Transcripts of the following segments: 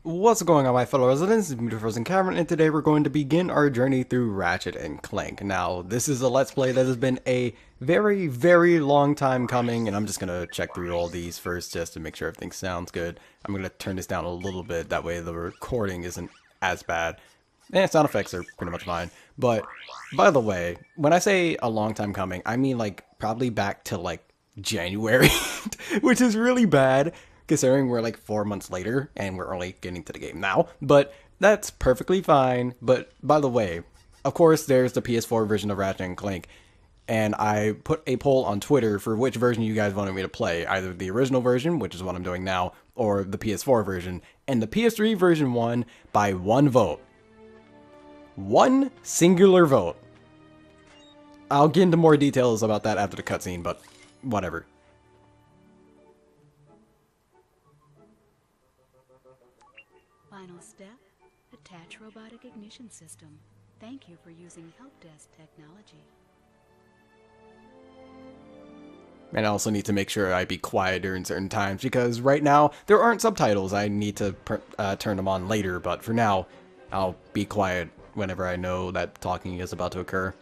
What's going on, my fellow residents? It's TheFrozenCavern, and today we're going to begin our journey through Ratchet and Clank. Now, this is a Let's Play that has been a very, very long time coming, and I'm just going to check through all these first just to make sure everything sounds good. I'm going to turn this down a little bit, that way the recording isn't as bad. And sound effects are pretty much fine. But, by the way, when I say a long time coming, I mean like probably back to like January, which is really bad, considering we're like 4 months later and we're only getting to the game now, but that's perfectly fine. But by the way, of course, there's the PS4 version of Ratchet and Clank, and I put a poll on Twitter for which version you guys wanted me to play, either the original version, which is what I'm doing now, or the PS4 version, and the PS3 version won by one vote. One singular vote. I'll get into more details about that after the cutscene, but whatever. Final step, attach robotic ignition system. Thank you for using help desk technology. And I also need to make sure I be quiet during certain times, because right now there aren't subtitles. I need to turn them on later, but for now I'll be quiet whenever I know that talking is about to occur.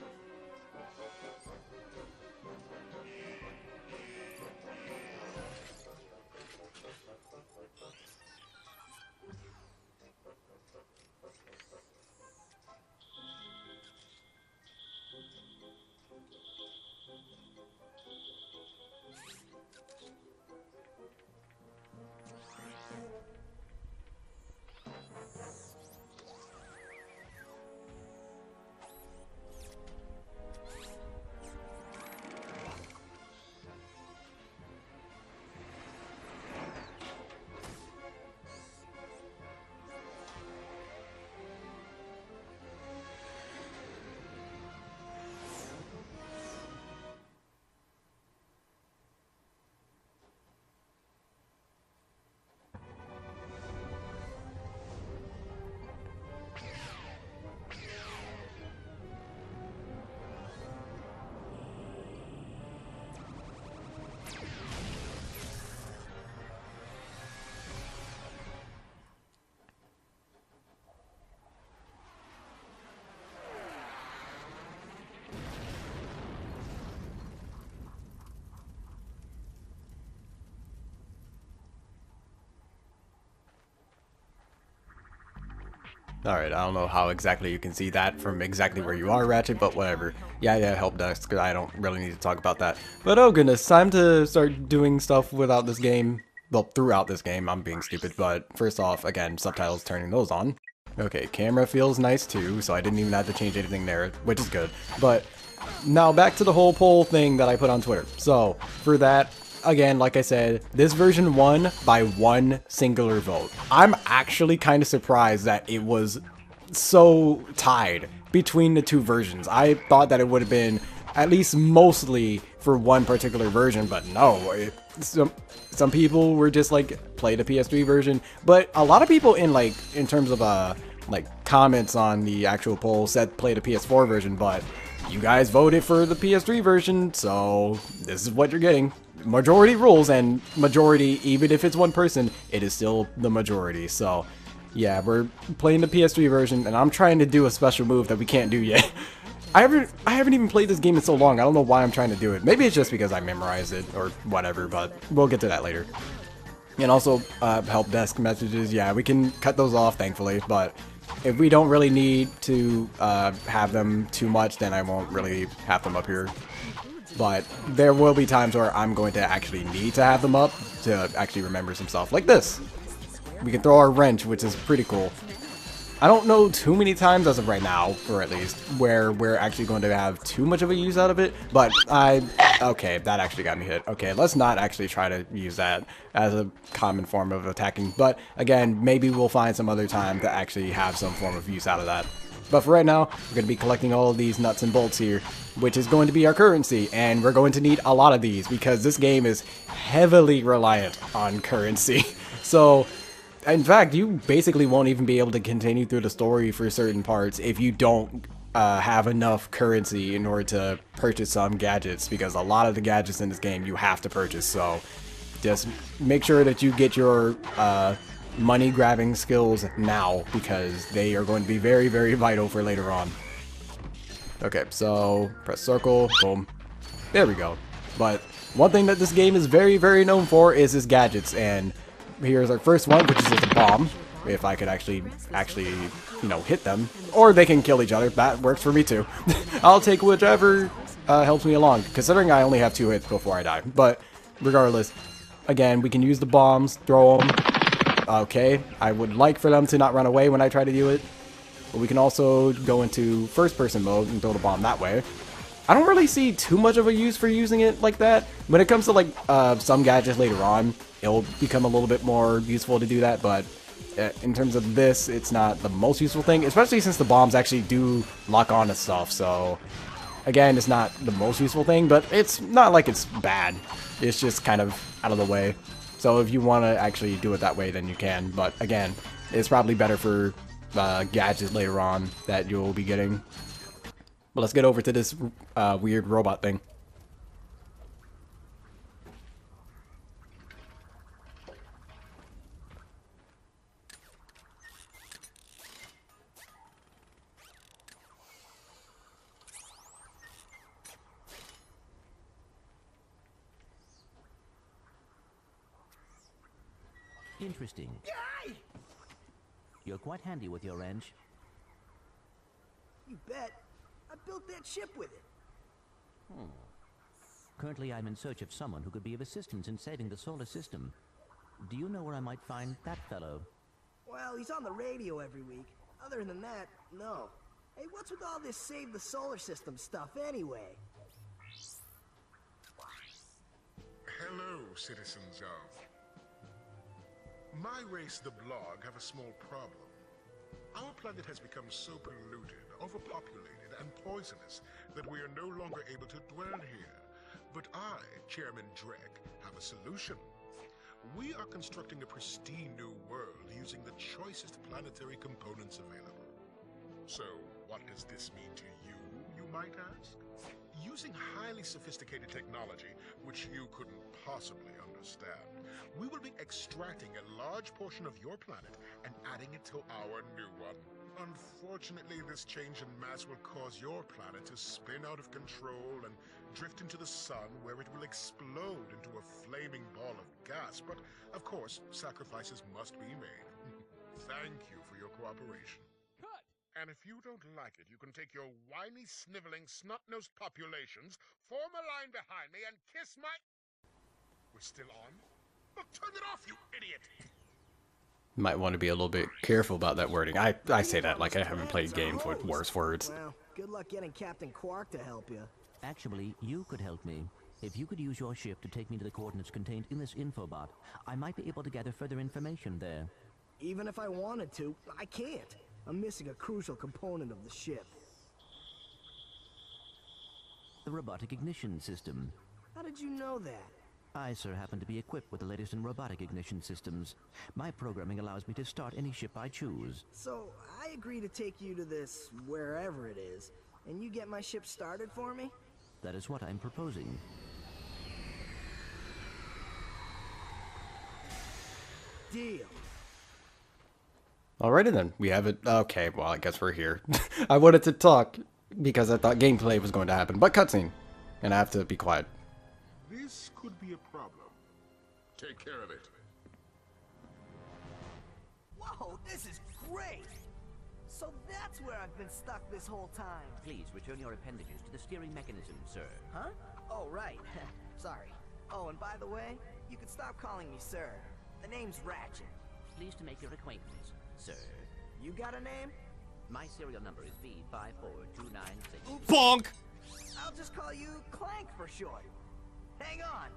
Alright, I don't know how exactly you can see that from exactly where you are, Ratchet, but whatever. Yeah, help desk, I don't really need to talk about that. But oh goodness, time to start doing stuff without this game. Well, throughout this game, I'm being stupid, but first off, again, subtitles, turning those on. Okay, camera feels nice too, so I didn't even have to change anything there, which is good. But now back to the whole poll thing that I put on Twitter. So, for that, again, like I said, this version won by one singular vote. I'm actually kind of surprised that it was so tied between the two versions. I thought that it would have been at least mostly for one particular version, but no. Some people were just like, play the PS3 version, but a lot of people in terms of like comments on the actual poll said play the PS4 version, but you guys voted for the PS3 version, so this is what you're getting. Majority rules, and majority, even if it's one person, it is still the majority. So yeah, we're playing the PS3 version, and I'm trying to do a special move that we can't do yet. I haven't even played this game in so long. I don't know why I'm trying to do it. Maybe it's just because I memorized it or whatever, but we'll get to that later. And also help desk messages, yeah, we can cut those off, thankfully, but if we don't really need to have them too much, then I won't really have them up here. But there will be times where I'm going to actually need to have them up to actually remember some stuff, like this. We can throw our wrench, which is pretty cool. I don't know too many times as of right now, or at least, where we're actually going to have too much of a use out of it, but okay, that actually got me hit. Okay, let's not actually try to use that as a common form of attacking, but again, maybe we'll find some other time to actually have some form of use out of that. But for right now, we're going to be collecting all of these nuts and bolts here, which is going to be our currency, and we're going to need a lot of these because this game is heavily reliant on currency. So, in fact, you basically won't even be able to continue through the story for certain parts if you don't have enough currency in order to purchase some gadgets, because a lot of the gadgets in this game you have to purchase. So just make sure that you get your money grabbing skills now because they are going to be very, very vital for later on. Okay, so press circle, boom. There we go. But one thing that this game is very, very known for is its gadgets, and here's our first one, which is just a bomb. If I could actually, you know, hit them, or they can kill each other. That works for me too. I'll take whichever helps me along, considering I only have 2 hits before I die. But regardless, again, we can use the bombs, throw them. Okay, I would like for them to not run away when I try to do it. But we can also go into first-person mode and throw the bomb that way. I don't really see too much of a use for using it like that. When it comes to like some gadgets later on, it'll become a little bit more useful to do that, but in terms of this, it's not the most useful thing, especially since the bombs actually do lock on to stuff. So again, it's not the most useful thing, but it's not like it's bad. It's just kind of out of the way. So if you want to actually do it that way, then you can. But again, it's probably better for gadgets later on that you'll be getting. But let's get over to this weird robot thing. Interesting. You're quite handy with your wrench. You bet. I built that ship with it. Currently, I'm in search of someone who could be of assistance in saving the solar system. Do you know where I might find that fellow? Well, he's on the radio every week. Other than that, no. Hey, what's with all this save the solar system stuff anyway? Hello, citizens of... My race, the Blog, have a small problem. Our planet has become so polluted, overpopulated, and poisonous that we are no longer able to dwell here. But I, Chairman Drek, have a solution. We are constructing a pristine new world using the choicest planetary components available. So, what does this mean to you, you might ask? Using highly sophisticated technology, which you couldn't possibly understand, we will be extracting a large portion of your planet and adding it to our new one. Unfortunately, this change in mass will cause your planet to spin out of control and drift into the sun, where it will explode into a flaming ball of gas. But, of course, sacrifices must be made. Thank you for your cooperation. And if you don't like it, you can take your whiny, sniveling, snot-nosed populations, form a line behind me, and kiss my... We're still on? Well, turn it off, you idiot! Might want to be a little bit careful about that wording. I say that like I haven't played games with worse words. Well, good luck getting Captain Quark to help you. Actually, you could help me. If you could use your ship to take me to the coordinates contained in this infobot, I might be able to gather further information there. Even if I wanted to, I can't. I'm missing a crucial component of the ship. The robotic ignition system. How did you know that? I, sir, happen to be equipped with the latest in robotic ignition systems. My programming allows me to start any ship I choose. So, I agree to take you to this wherever it is, and you get my ship started for me? That is what I'm proposing. Deal. Alrighty then, we have it. Okay, well, I guess we're here. I wanted to talk because I thought gameplay was going to happen, but cutscene. And I have to be quiet. This could be a problem. Take care of it. Whoa, this is great! So that's where I've been stuck this whole time. Please return your appendages to the steering mechanism, sir. Huh? Oh, right. Sorry. Oh, and by the way, you can stop calling me sir. The name's Ratchet. Pleased to make your acquaintance, sir. You got a name? My serial number is V54296. Bonk! I'll just call you Clank for short. Hang on.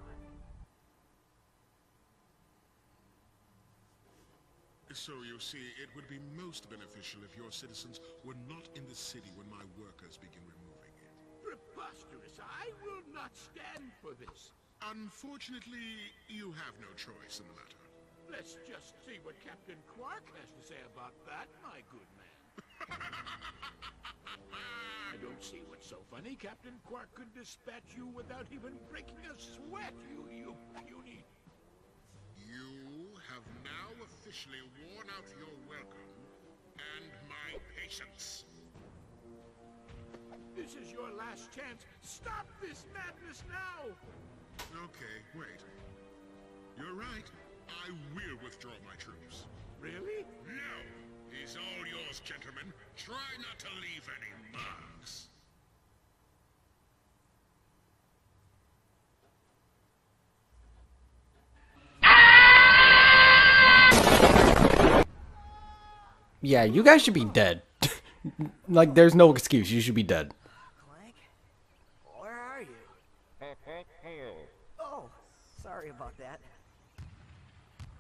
So you see, it would be most beneficial if your citizens were not in the city when my workers begin removing it. Preposterous! I will not stand for this. Unfortunately, you have no choice in the matter. Let's just see what Captain Quark has to say about that, my good man. I don't see what's so funny. Captain Quark could dispatch you without even breaking a sweat, you puny... You have now officially worn out your welcome and my patience. This is your last chance. Stop this madness now! Okay, wait. You're right. I will withdraw my troops. Really? No! He's all yours, gentlemen. Try not to leave any marks. Yeah, you guys should be dead. Like, there's no excuse. You should be dead. Clank? Where are you? Oh, sorry about that.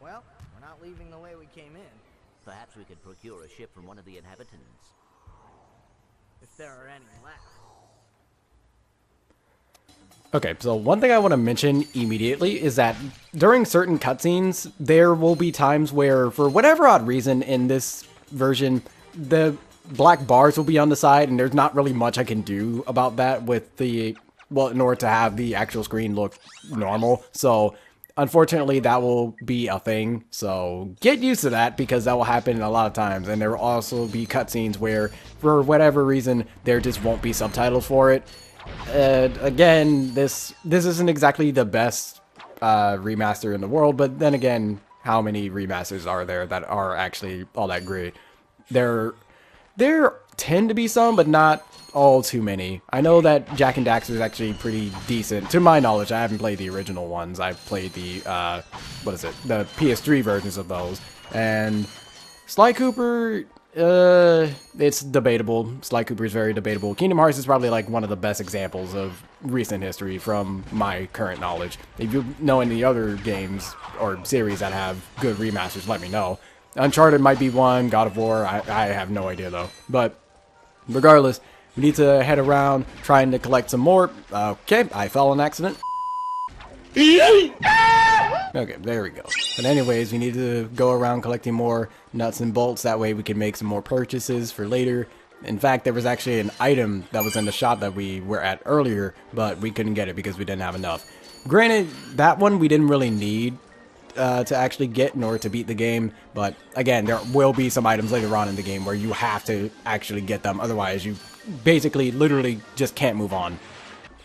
Well, we're not leaving the way we came in. Perhaps we could procure a ship from one of the inhabitants. If there are any left. Okay, so one thing I want to mention immediately is that during certain cutscenes, there will be times where, for whatever odd reason in this version, the black bars will be on the side, and there's not really much I can do about that with the, well, in order to have the actual screen look normal. So, unfortunately, that will be a thing. So, get used to that, because that will happen a lot of times. And there will also be cutscenes where, for whatever reason, there just won't be subtitles for it. Again, this isn't exactly the best remaster in the world, but then again, how many remasters are there that are actually all that great? There tend to be some, but not all too many. I know that Jack and Daxter is actually pretty decent. To my knowledge, I haven't played the original ones. I've played the, the PS3 versions of those. And Sly Cooper, it's debatable. Sly Cooper is very debatable. Kingdom Hearts is probably like one of the best examples of recent history from my current knowledge. If you know any other games or series that have good remasters, let me know. Uncharted might be one, God of War, I have no idea though. But regardless, we need to head around trying to collect some more. Okay, I fell on accident. Okay, there we go. But anyways, we need to go around collecting more nuts and bolts. That way we can make some more purchases for later. In fact, there was actually an item that was in the shop that we were at earlier, but we couldn't get it because we didn't have enough. Granted, that one we didn't really need to actually get in order to beat the game, but again, there will be some items later on in the game where you have to actually get them, otherwise you basically literally just can't move on.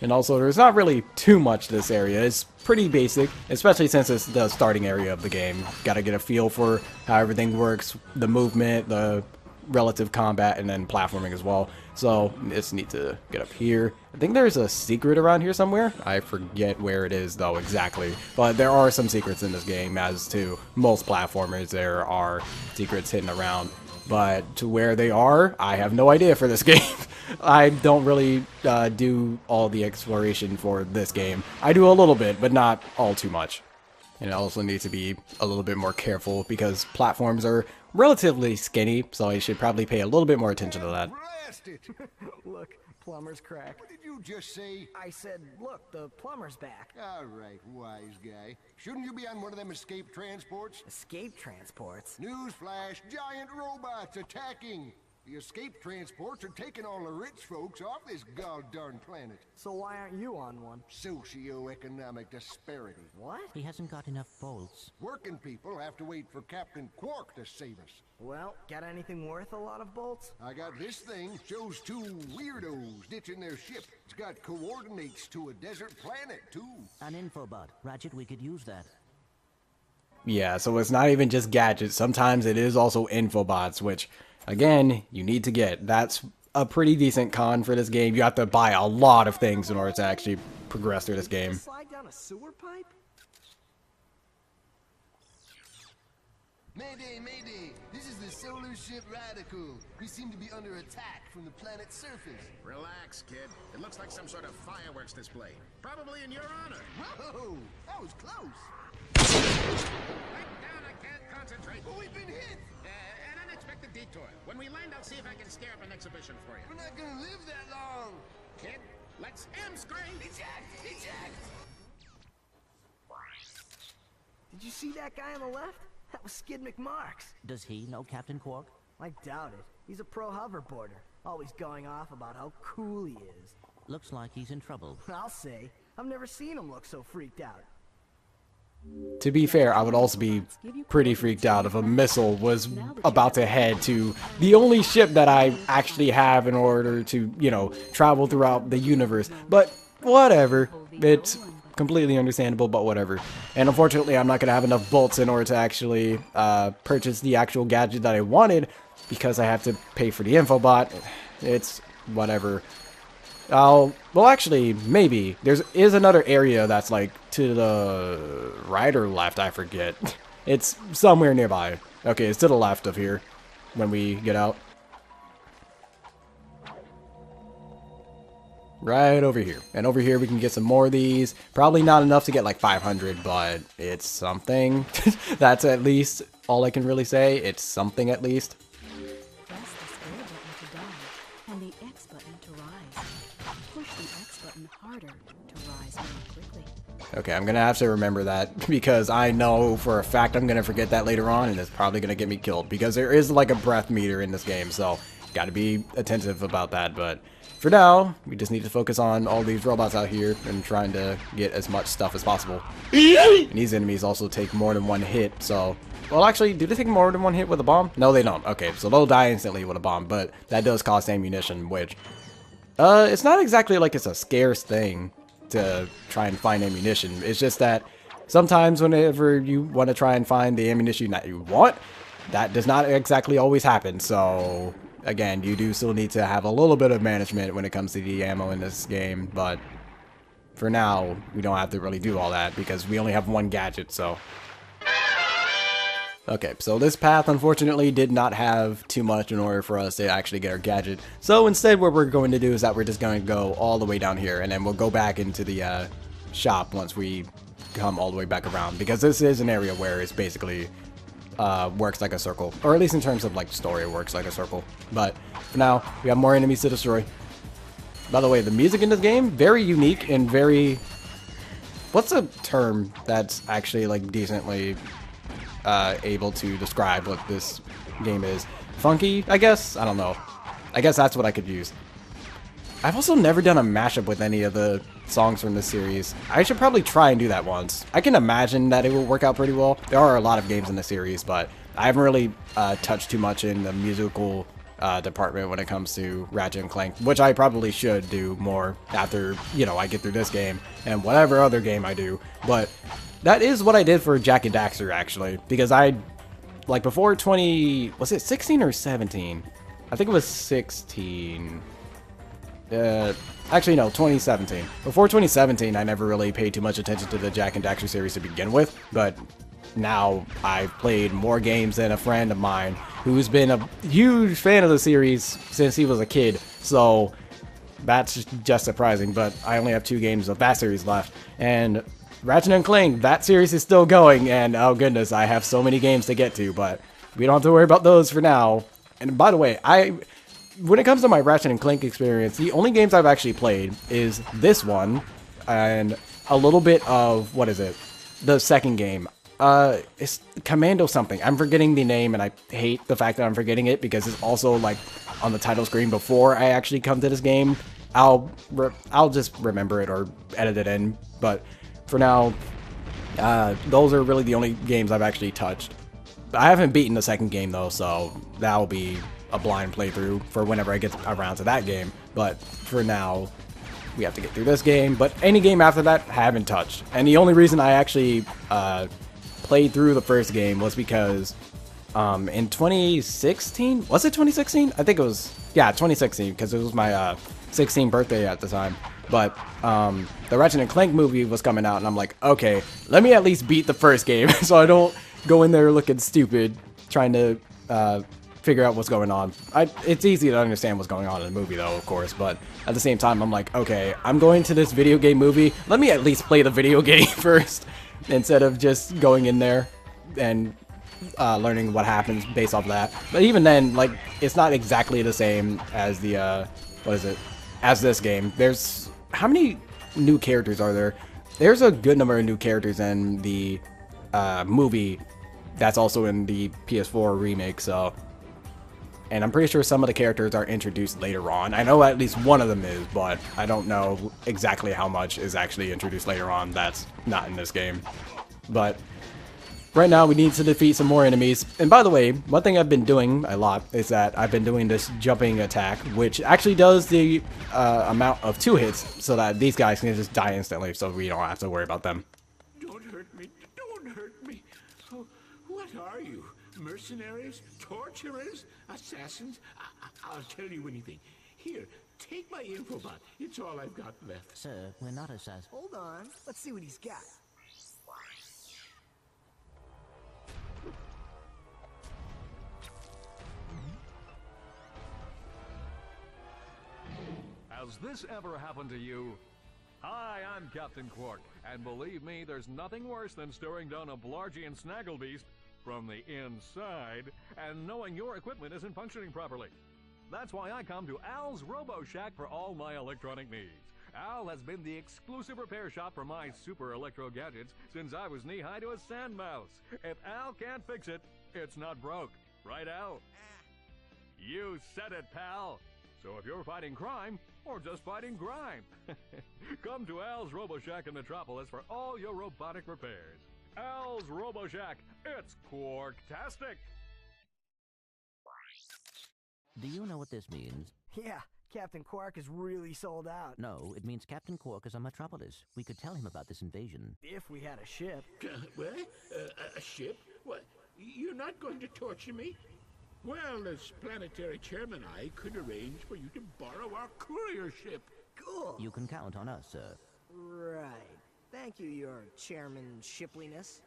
And also, there's not really too much to this area. It's pretty basic, especially since it's the starting area of the game. Gotta get a feel for how everything works, the movement, the relative combat, and then platforming as well. So, just need to get up here. I think there's a secret around here somewhere. I forget where it is, though, exactly. But there are some secrets in this game, as to most platformers, there are secrets hidden around. But to where they are, I have no idea for this game. I don't really do all the exploration for this game. I do a little bit, but not all too much. And I also need to be a little bit more careful because platforms are relatively skinny, so I should probably pay a little bit more attention to that. Blast it! Look, plumber's crack. What did you just say? I said, look, the plumber's back. All right, wise guy. Shouldn't you be on one of them escape transports? Escape transports? Newsflash, giant robots attacking! The escape transports are taking all the rich folks off this god-darn planet. So why aren't you on one? Socioeconomic disparity. What? He hasn't got enough bolts. Working people have to wait for Captain Quark to save us. Well, got anything worth a lot of bolts? I got this thing, shows two weirdos ditching their ship. It's got coordinates to a desert planet, too. An infobot. Ratchet, we could use that. Yeah, so it's not even just gadgets. Sometimes it is also infobots, which, again, you need to get. That's a pretty decent con for this game. You have to buy a lot of things in order to actually progress through this game. Slide down a sewer pipe? Mayday, mayday! This is the solar ship Radical. We seem to be under attack from the planet's surface. Relax, kid. It looks like some sort of fireworks display. Probably in your honor. Whoa! That was close! Right down, I can't concentrate. Oh, we've been hit! An unexpected detour. When we land, I'll see if I can scare up an exhibition for you. We're not gonna live that long! Kid, let's M-screen! Eject! Eject! Did you see that guy on the left? That was Skid McMarks. Does he know Captain Quark? I doubt it. He's a pro hoverboarder, always going off about how cool he is. Looks like he's in trouble. I'll say, I've never seen him look so freaked out. To be fair, I would also be pretty freaked out if a missile was about to head to the only ship that I actually have in order to, you know, travel throughout the universe. But whatever. It's completely understandable, but whatever. And unfortunately, I'm not going to have enough bolts in order to actually purchase the actual gadget that I wanted because I have to pay for the infobot. It's whatever. Well, actually, maybe. There is another area that's, like, to the right or left, I forget. It's somewhere nearby. Okay, it's to the left of here when we get out. Right over here. And over here we can get some more of these. Probably not enough to get, like, 500, but it's something. That's at least all I can really say. It's something at least. Press the square button to dive and the X button to rise. Push the X button harder to rise more quickly. Okay, I'm gonna have to remember that because I know for a fact I'm gonna forget that later on and it's probably gonna get me killed because there is like a breath meter in this game, so gotta be attentive about that. But for now, we just need to focus on all these robots out here and trying to get as much stuff as possible. And these enemies also take more than one hit, so... Well, actually, do they take more than one hit with a bomb? No, they don't. Okay, so they'll die instantly with a bomb, but that does cost ammunition, which... it's not exactly like it's a scarce thing to try and find ammunition. It's just that sometimes whenever you want to try and find the ammunition that you want, that does not exactly always happen, so... Again, you do still need to have a little bit of management when it comes to the ammo in this game, but for now, we don't have to really do all that because we only have one gadget, so... Okay, so this path, unfortunately, did not have too much in order for us to actually get our gadget. So instead, what we're going to do is that we're just going to go all the way down here, and then we'll go back into the shop once we come all the way back around, because this is an area where it's basically... works like a circle, or at least in terms of like story, it works like a circle. But for now, we have more enemies to destroy. By the way, the music in this game, very unique and very... What's a term that's actually like decently able to describe what this game is? Funky, I guess? I don't know. I guess that's what I could use. I've also never done a mashup with any of the songs from this series. I should probably try and do that once. I can imagine that it will work out pretty well. There are a lot of games in the series, but I haven't really touched too much in the musical department when it comes to Ratchet and Clank, which I probably should do more after, you know, I get through this game and whatever other game I do. But that is what I did for Jak and Daxter, actually, because I, like, before was it 16 or 17? I think it was 16. Actually, no, 2017. Before 2017, I never really paid too much attention to the Jak and Daxter series to begin with, but now I've played more games than a friend of mine who's been a huge fan of the series since he was a kid, so that's just surprising. But I only have 2 games of that series left, and Ratchet and Clank, that series is still going, and oh goodness, I have so many games to get to, but we don't have to worry about those for now. And by the way, when it comes to my Ratchet and Clank experience, the only games I've actually played is this one and a little bit of, what is it? The second game. It's Commando something. I'm forgetting the name and I hate the fact that I'm forgetting it because it's also like on the title screen before I actually come to this game. I'll just remember it or edit it in, but for now, those are really the only games I've actually touched. I haven't beaten the second game though, so that'll be a blind playthrough for whenever I get around to that game. But for now, we have to get through this game. But any game after that, I haven't touched. And the only reason I actually played through the first game was because in 2016, was it 2016? I think it was, yeah, 2016, because it was my 16th birthday at the time. But the Ratchet and Clank movie was coming out, and I'm like, okay, let me at least beat the first game so I don't go in there looking stupid trying to figure out what's going on. It's easy to understand what's going on in the movie though, of course, but at the same time I'm like, okay, I'm going to this video game movie, let me at least play the video game first instead of just going in there and learning what happens based off of that. But even then, like, it's not exactly the same as the as this game. There's, how many new characters are there? There's a good number of new characters in the movie that's also in the PS4 remake, so... And I'm pretty sure some of the characters are introduced later on. I know at least one of them is, but I don't know exactly how much is actually introduced later on that's not in this game. But right now we need to defeat some more enemies. And by the way, one thing I've been doing a lot is that I've been doing this jumping attack, which actually does the amount of 2 hits so that these guys can just die instantly, so we don't have to worry about them. Don't hurt me. Don't hurt me. Oh, what are you? Mercenaries? Torturers? Assassins? I'll tell you anything. Here, take my infobot. It's all I've got left. Sir, we're not assassins. Hold on. Let's see what he's got. Has this ever happened to you? Hi, I'm Captain Quark, and believe me, there's nothing worse than staring down a Blargian snagglebeast from the inside and knowing your equipment isn't functioning properly. That's why I come to Al's RoboShack for all my electronic needs. Al has been the exclusive repair shop for my super electro gadgets since I was knee-high to a sand mouse. If Al can't fix it, it's not broke. Right, Al? You said it, pal. So if you're fighting crime, or just fighting grime, come to Al's RoboShack in Metropolis for all your robotic repairs. Al's RoboShack, it's Quarktastic! Do you know what this means? Yeah, Captain Quark is really sold out. No, it means Captain Quark is on Metropolis. We could tell him about this invasion. If we had a ship. What? A ship? What? You're not going to torture me? Well, as planetary chairman, I could arrange for you to borrow our courier ship. Cool. You can count on us, sir. Right. Thank you, your chairman shipliness.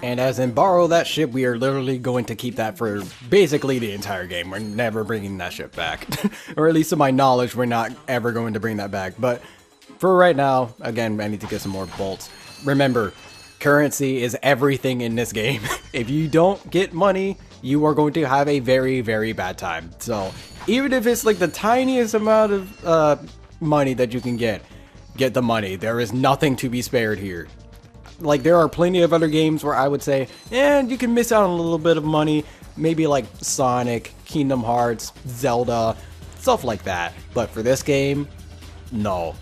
And as in borrow that ship, we are literally going to keep that for basically the entire game. We're never bringing that ship back. Or at least to my knowledge, we're not ever going to bring that back. But for right now, again, I need to get some more bolts. Remember, currency is everything in this game. If you don't get money, you are going to have a very, very bad time. So even if it's like the tiniest amount of money that you can get the money. There is nothing to be spared here. Like, there are plenty of other games where I would say, you can miss out on a little bit of money. Maybe like Sonic, Kingdom Hearts, Zelda, stuff like that. But for this game, no.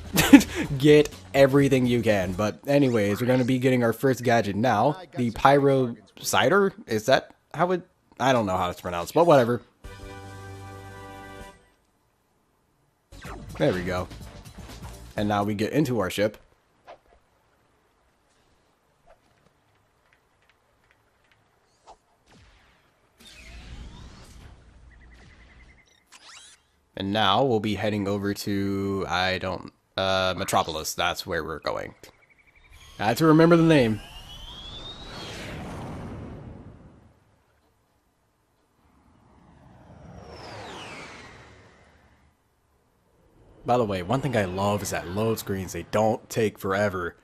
Get everything you can. But anyways, we're going to be getting our first gadget now. The Pyro Cider? Is that how it... I don't know how it's pronounced, but whatever. There we go. And now we get into our ship. And now we'll be heading over to, Metropolis. That's where we're going. I had to remember the name. By the way, one thing I love is that load screens, they don't take forever.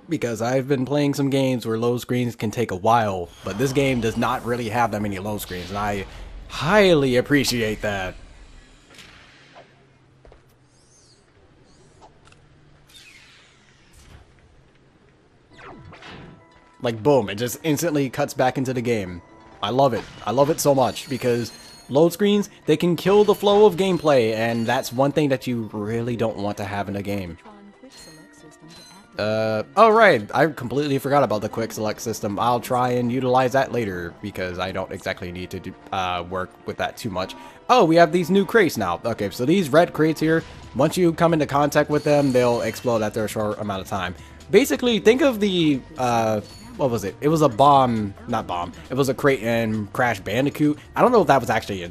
Because I've been playing some games where load screens can take a while, but this game does not really have that many load screens, and I highly appreciate that. Like, boom, it just instantly cuts back into the game. I love it. I love it so much, because load screens, they can kill the flow of gameplay, and that's one thing that you really don't want to have in a game. Oh right, I completely forgot about the quick select system. I'll try and utilize that later, because I don't exactly need to do, work with that too much. Oh, we have these new crates now. Okay, so these red crates here, once you come into contact with them, they'll explode after a short amount of time. Basically, think of the, what was it? It was a bomb, not bomb. It was a crate in Crash Bandicoot. I don't know if that was actually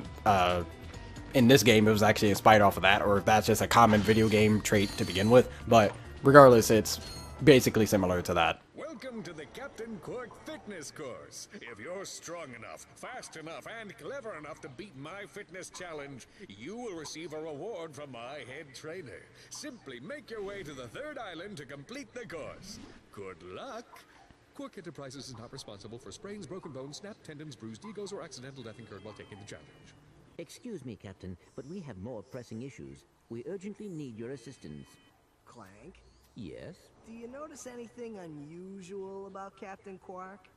in this game. It was actually inspired off of that, or if that's just a common video game trait to begin with. But regardless, it's basically similar to that. Welcome to the Captain Quark Fitness Course. If you're strong enough, fast enough, and clever enough to beat my fitness challenge, you will receive a reward from my head trainer. Simply make your way to the third island to complete the course. Good luck. Quark Enterprises is not responsible for sprains, broken bones, snapped tendons, bruised egos, or accidental death incurred while taking the challenge. Excuse me, Captain, but we have more pressing issues. We urgently need your assistance. Clank? Yes? Do you notice anything unusual about Captain Quark?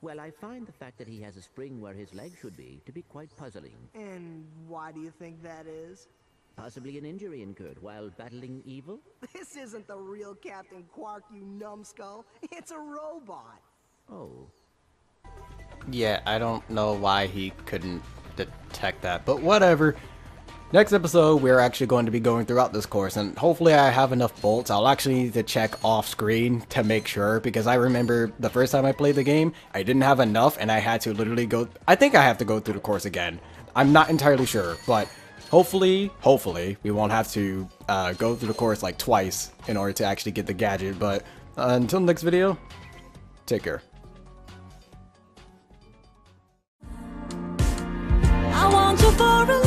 Well, I find the fact that he has a spring where his leg should be to be quite puzzling. And why do you think that is? Possibly an injury incurred while battling evil? This isn't the real Captain Quark, you numbskull. It's a robot. Oh. Yeah, I don't know why he couldn't detect that, but whatever. Next episode, we're actually going to be going throughout this course, and hopefully I have enough bolts. I'll actually need to check off screen to make sure, because I remember the first time I played the game, I didn't have enough, and I had to literally go... I think I have to go through the course again. I'm not entirely sure, but hopefully, we won't have to go through the course like twice in order to actually get the gadget. But until the next video, take care. I want you for a